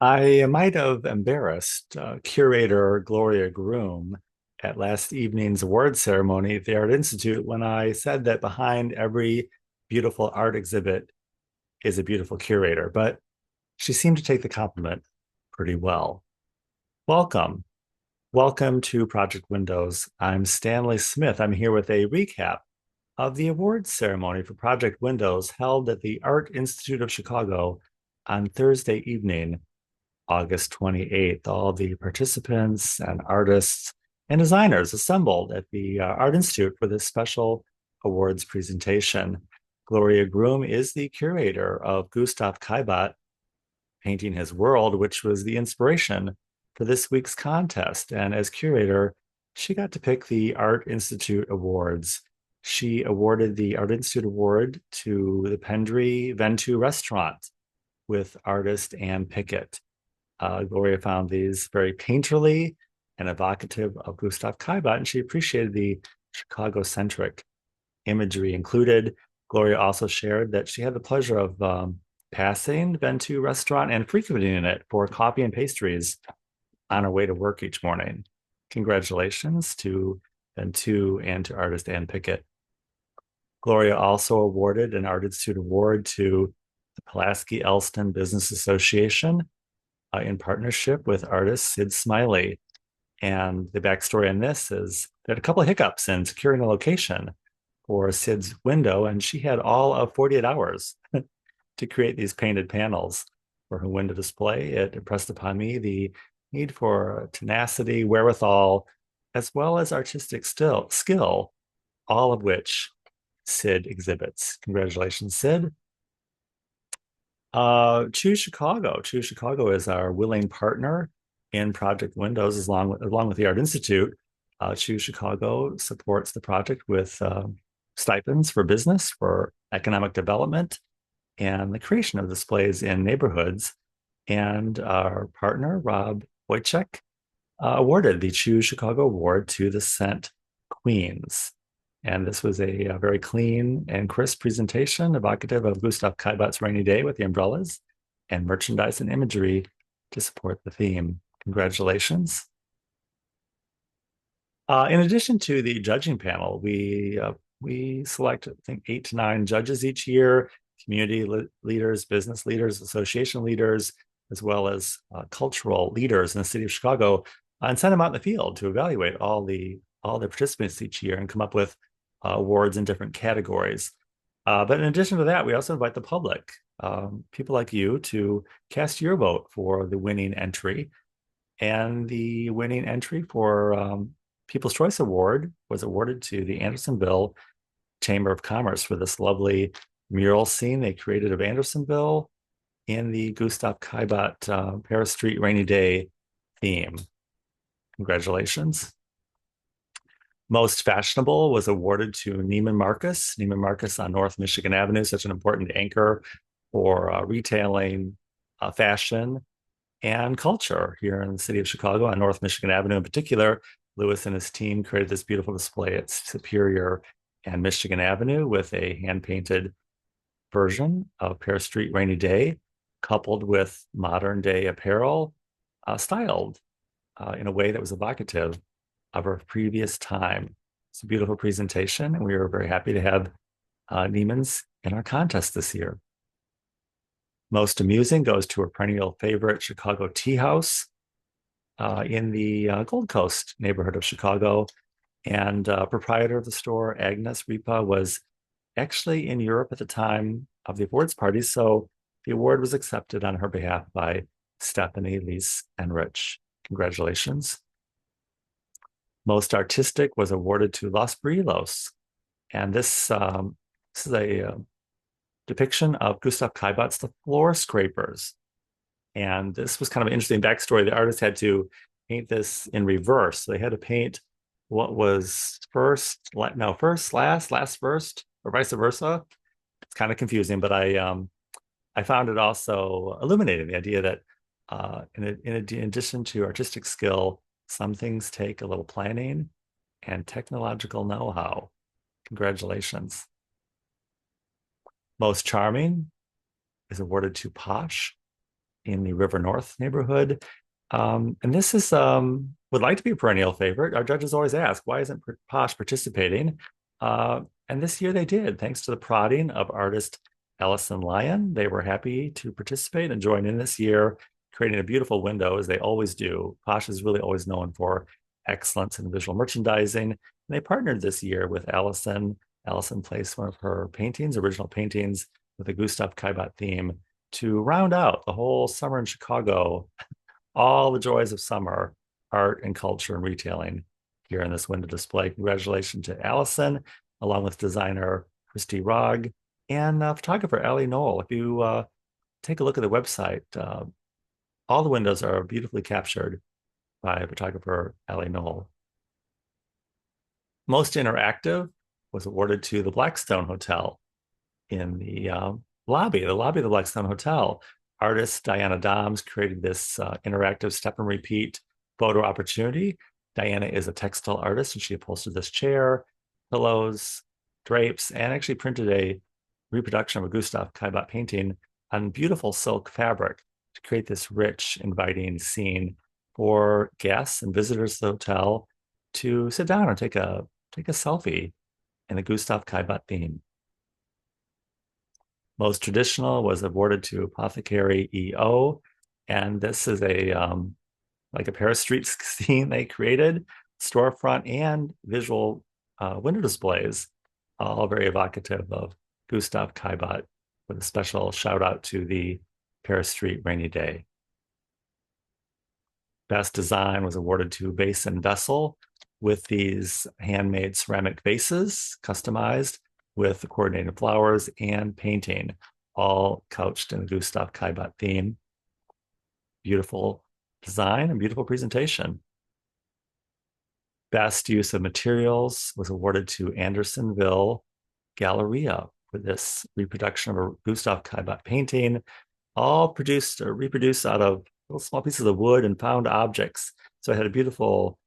I might have embarrassed curator Gloria Groom at last evening's award ceremony at the Art Institute when I said that behind every beautiful art exhibit is a beautiful curator, but she seemed to take the compliment pretty well. Welcome. Welcome to Project Windows. I'm Stanley Smith. I'm here with a recap of the awards ceremony for Project Windows held at the Art Institute of Chicago on Thursday evening, August 28th. All the participants and artists and designers assembled at the Art Institute for this special awards presentation. Gloria Groom is the curator of Gustav Kaibat Painting His World, which was the inspiration for this week's contest. And as curator, she got to pick the Art Institute Awards. She awarded the Art Institute Award to the Pendry Ventu restaurant with artist Ann Pickett. Gloria found these very painterly and evocative of Gustav Kaibat, and she appreciated the Chicago-centric imagery included. Gloria also shared that she had the pleasure of passing Ventu restaurant and frequenting it for coffee and pastries on her way to work each morning. Congratulations to Ventu and to artist Ann Pickett. Gloria also awarded an Art Institute Award to the Pulaski Elston Business Association in partnership with artist Sid Smiley. And the backstory on this is they had a couple of hiccups in securing a location for Sid's window, and she had all of 48 hours to create these painted panels for her window display. It impressed upon me the need for tenacity, wherewithal, as well as artistic skill, all of which Sid exhibits. Congratulations, Sid. Choose Chicago. Choose Chicago is our willing partner in Project Windows, along with the Art Institute. Choose Chicago supports the project with stipends for business, for economic development, and the creation of displays in neighborhoods. And our partner, Rob Wojcik, awarded the Choose Chicago Award to the Scent Queens. And this was a very clean and crisp presentation, evocative of Gustav Kaibat's Rainy Day with the umbrellas and merchandise and imagery to support the theme. Congratulations. In addition to the judging panel, we select, I think, 8 to 9 judges each year, community leaders, business leaders, association leaders, as well as cultural leaders in the city of Chicago, and send them out in the field to evaluate all the participants each year and come up with awards in different categories. But in addition to that, we also invite the public, people like you, to cast your vote for the winning entry. And the winning entry for People's Choice Award was awarded to the Andersonville Chamber of Commerce for this lovely mural scene they created of Andersonville in the Gustav Kaibat Paris Street Rainy Day theme. Congratulations. Most Fashionable was awarded to Neiman Marcus. Neiman Marcus on North Michigan Avenue, such an important anchor for retailing, fashion, and culture here in the city of Chicago on North Michigan Avenue in particular. Lewis and his team created this beautiful display at Superior and Michigan Avenue with a hand-painted version of Paris Street Rainy Day, coupled with modern day apparel, styled in a way that was evocative of our previous time. It's a beautiful presentation, and we were very happy to have Neiman's in our contest this year. Most Amusing goes to a perennial favorite, Chicago Tea House in the Gold Coast neighborhood of Chicago. And proprietor of the store, Agnes Ripa, was actually in Europe at the time of the awards party, so the award was accepted on her behalf by Stephanie Lees Enrich. Congratulations. Most Artistic was awarded to Los Brillos. And this is a depiction of Gustav Kaibat's The Floor Scrapers. And this was kind of an interesting backstory. The artist had to paint this in reverse. So they had to paint what was first, last first, or vice versa. It's kind of confusing, but I found it also illuminating, the idea that in addition to artistic skill, some things take a little planning and technological know-how. Congratulations. Most Charming is awarded to Posh. in the River North neighborhood. And this is would like to be a perennial favorite. Our judges always ask, why isn't Posh participating? And this year they did, thanks to the prodding of artist Allison Lyon. They were happy to participate and join in this year, creating a beautiful window as they always do. Posh is really always known for excellence in visual merchandising. And they partnered this year with Allison. Allison placed one of her paintings, original paintings, with a Gustav Kaibat theme to round out the whole summer in Chicago, all the joys of summer, art and culture and retailing here in this window display. Congratulations to Allison, along with designer Christy Rogg and photographer Allie Knoll. If you take a look at the website, all the windows are beautifully captured by photographer Allie Knoll. Most Interactive was awarded to the Blackstone Hotel in the lobby of the Blackstone Hotel. Artist Diana Doms created this interactive step and repeat photo opportunity. Diana is a textile artist, and she upholstered this chair, pillows, drapes, and actually printed a reproduction of a Gustav Kaibat painting on beautiful silk fabric to create this rich, inviting scene for guests and visitors to the hotel to sit down and take a selfie in the Gustav Kaibat theme. Most Traditional was awarded to Apothecary EO, and this is a like a Paris street scene they created, storefront and visual window displays, all very evocative of Gustav Kaibat, with a special shout out to the Paris Street Rainy Day. Best Design was awarded to Vase and Vessel, with these handmade ceramic vases, customized with coordinated flowers and painting, all couched in the Gustav Kaibat theme. Beautiful design and beautiful presentation. Best Use of Materials was awarded to Andersonville Galleria for this reproduction of a Gustav Kaibat painting, all produced or reproduced out of little small pieces of wood and found objects. So it had a beautiful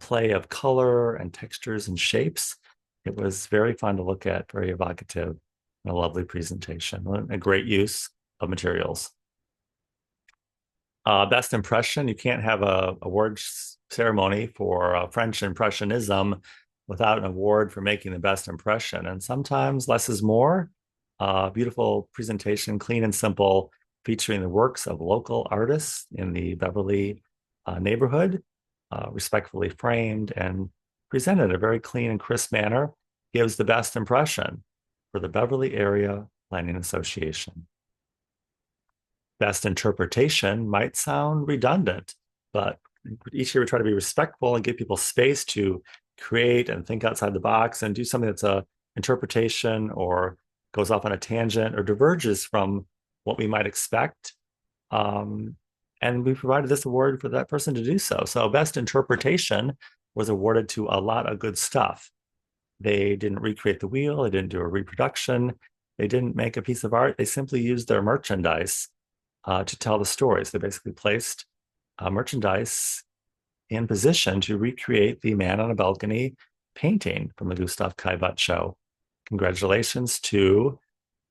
play of color and textures and shapes. It was very fun to look at, very evocative, and a lovely presentation, a great use of materials. Best Impression, you can't have a awards ceremony for French Impressionism without an award for making the best impression. And sometimes less is more. Beautiful presentation, clean and simple, featuring the works of local artists in the Beverly neighborhood, respectfully framed and presented in a very clean and crisp manner, gives the best impression for the Beverly Area Planning Association. Best Interpretation might sound redundant, but each year we try to be respectful and give people space to create and think outside the box and do something that's a interpretation or goes off on a tangent or diverges from what we might expect. And we provided this award for that person to do so. So Best Interpretation was awarded to A Lot of Good Stuff. They didn't recreate the wheel. They didn't do a reproduction. They didn't make a piece of art. They simply used their merchandise to tell the stories. They basically placed merchandise in position to recreate the man on a balcony painting from the Gustav Kaibat show. Congratulations to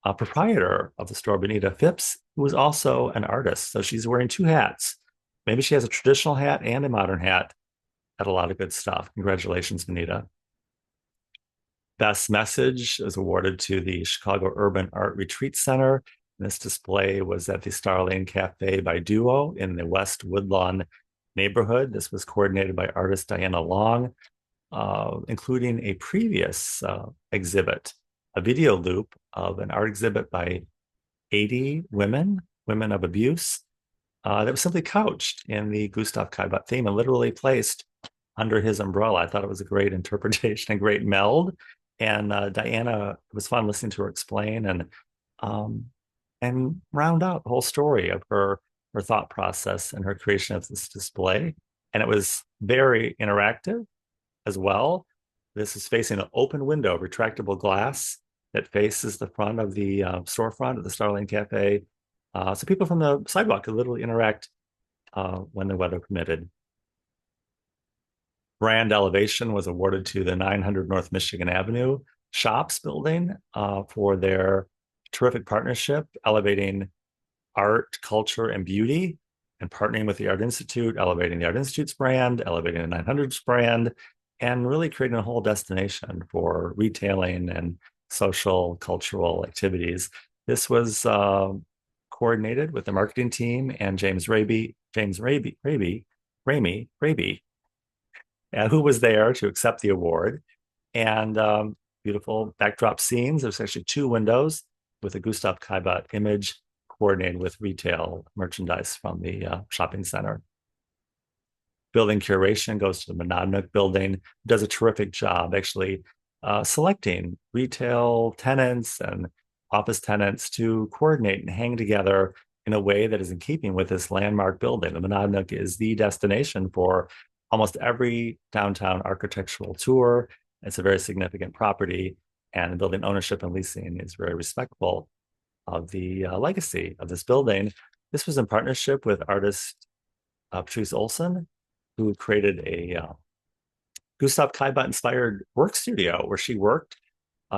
a proprietor of the store, Benita Phipps, who was also an artist. So she's wearing two hats. Maybe she has a traditional hat and a modern hat at A Lot of Good Stuff. Congratulations, Benita. Best Message is awarded to the Chicago Urban Art Retreat Center. This display was at the Starlane Cafe by Duo in the West Woodlawn neighborhood. This was coordinated by artist Diana Long, including a previous exhibit, a video loop of an art exhibit by 80 women of abuse, that was simply couched in the Gustav Kaibat theme and literally placed under his umbrella. I thought it was a great interpretation, a great meld. And Diana, it was fun listening to her explain and round out the whole story of her thought process and her creation of this display. And it was very interactive as well. This is facing an open window, retractable glass that faces the front of the storefront of the Starlane Cafe. So people from the sidewalk could literally interact when the weather permitted. Brand Elevation was awarded to the 900 North Michigan Avenue Shops building for their terrific partnership, elevating art, culture, and beauty, and partnering with the Art Institute, elevating the Art Institute's brand, elevating the 900's brand, and really creating a whole destination for retailing and social, cultural activities. This was coordinated with the marketing team and Raby, who was there to accept the award. And beautiful backdrop scenes. There's actually two windows with a Gustav Kaibart image coordinated with retail merchandise from the shopping center. Building curation goes to the Monadnock building, does a terrific job actually selecting retail tenants and office tenants to coordinate and hang together in a way that is in keeping with this landmark building. The Monadnock is the destination for almost every downtown architectural tour. It's a very significant property, and the building ownership and leasing is very respectful of the legacy of this building. This was in partnership with artist Patrice Olson, who created a Gustav Kaibart inspired work studio where she worked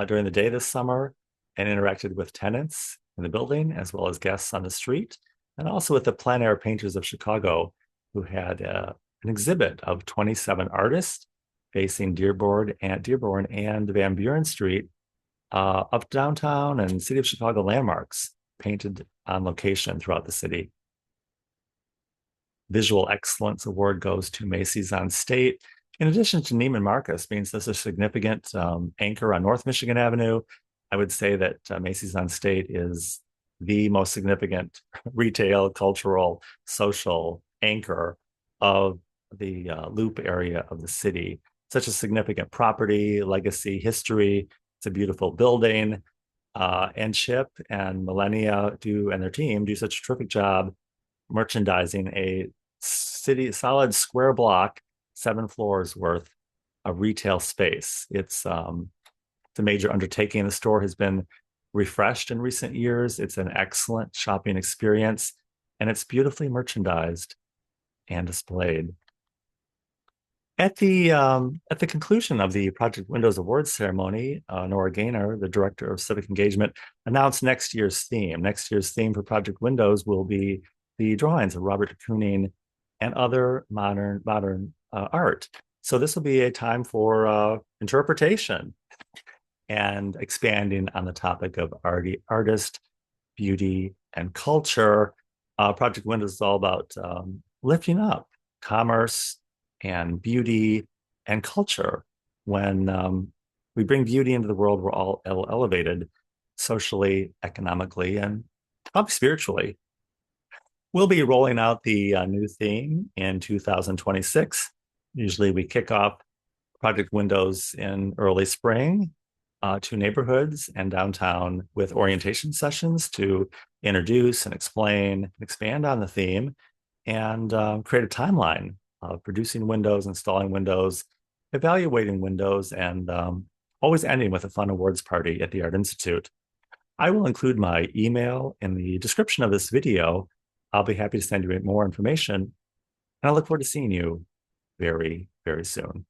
during the day this summer and interacted with tenants in the building as well as guests on the street, and also with the plein air painters of Chicago, who had an exhibit of 27 artists facing Dearborn and Van Buren Street of downtown and city of Chicago landmarks painted on location throughout the city. Visual Excellence Award goes to Macy's on State. In addition to Neiman Marcus being such a significant anchor on North Michigan Avenue, I would say that Macy's on State is the most significant retail, cultural, social anchor of the Loop area of the city. Such a significant property, legacy, history. It's a beautiful building. And Chip and Millennia and their team do such a terrific job merchandising a solid square block, 7 floors worth of retail space. It's a major undertaking. The store has been refreshed in recent years. It's an excellent shopping experience, and it's beautifully merchandised and displayed. At the conclusion of the Project Windows Awards ceremony, Nora Gaynor, the director of civic engagement, announced next year's theme. Next year's theme for Project Windows will be the drawings of Robert de Kooning and other modern art. So this will be a time for interpretation and expanding on the topic of artist, beauty, and culture. Project Windows is all about lifting up commerce and beauty and culture. When we bring beauty into the world, we're all elevated socially, economically, and probably spiritually. We'll be rolling out the new theme in 2026. Usually we kick off Project Windows in early spring to neighborhoods and downtown with orientation sessions to introduce and explain and expand on the theme and create a timeline of producing windows, installing windows, evaluating windows, and always ending with a fun awards party at the Art Institute. I will include my email in the description of this video. I'll be happy to send you more information, and I look forward to seeing you very, very soon.